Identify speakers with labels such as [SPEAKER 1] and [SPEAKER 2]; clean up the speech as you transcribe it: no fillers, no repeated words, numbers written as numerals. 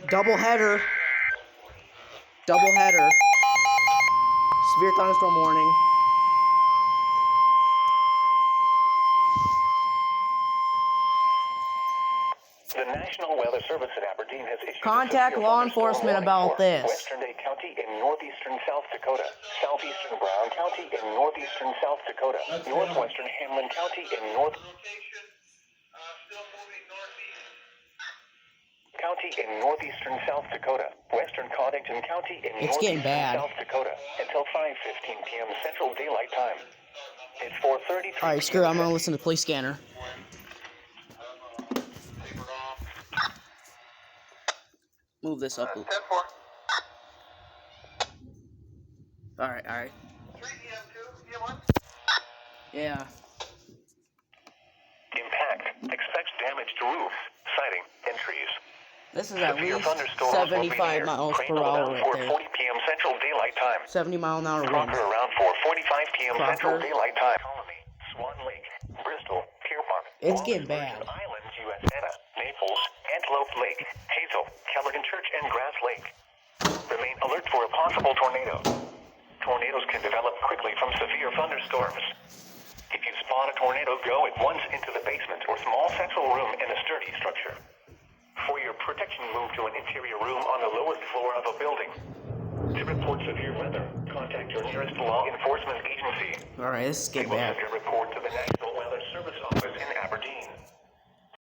[SPEAKER 1] Double header. Severe thunderstorm warning.
[SPEAKER 2] The National Weather Service at Aberdeen has issued
[SPEAKER 1] Contact
[SPEAKER 2] a
[SPEAKER 1] law
[SPEAKER 2] thunderstorm
[SPEAKER 1] enforcement
[SPEAKER 2] warning
[SPEAKER 1] about
[SPEAKER 2] for
[SPEAKER 1] this.
[SPEAKER 2] Western Day County in northeastern South Dakota, southeastern Brown County in northeastern South Dakota, northwestern Hamlin County in north County in northeastern South Dakota, western Cottington County in
[SPEAKER 1] It's getting bad.
[SPEAKER 2] northeastern South Dakota until 5:15 p.m. Central Daylight Time. It's 4:33.
[SPEAKER 1] Alright, screw it. I'm gonna listen to police scanner. Move this up.
[SPEAKER 2] 10-4.
[SPEAKER 1] Alright.
[SPEAKER 2] 3 EM2, EM1.
[SPEAKER 1] Yeah.
[SPEAKER 2] Impact. Expects damage to roofs, siding, and trees.
[SPEAKER 1] This is at
[SPEAKER 2] Severe
[SPEAKER 1] least
[SPEAKER 2] thunderstorms will be
[SPEAKER 1] 75
[SPEAKER 2] near.
[SPEAKER 1] miles per
[SPEAKER 2] Cradle
[SPEAKER 1] hour
[SPEAKER 2] around
[SPEAKER 1] right there.
[SPEAKER 2] 4:40 p.m. Central Daylight Time.
[SPEAKER 1] 70-mile-an-hour wind.
[SPEAKER 2] Crocker around 4:45 p.m. Central
[SPEAKER 1] Crocker.
[SPEAKER 2] Daylight Time. Colony, Swan Lake, Bristol, Piermont,
[SPEAKER 1] It's
[SPEAKER 2] Wallace
[SPEAKER 1] getting
[SPEAKER 2] Virgin
[SPEAKER 1] bad.
[SPEAKER 2] Islands, U.S., Naples, Antelope Lake, Hazel, Callaghan Church, and Grass Lake. Remain alert for a possible tornado. Tornadoes can develop quickly from severe thunderstorms. If you spot a tornado, go at once into the basement or small central room in a sturdy structure. For your protection, move to an interior room on the lowest floor of a building. To report severe weather, contact your nearest law enforcement agency.
[SPEAKER 1] Alright, this is
[SPEAKER 2] They
[SPEAKER 1] getting
[SPEAKER 2] will
[SPEAKER 1] bad.
[SPEAKER 2] send a report to the National Weather Service office in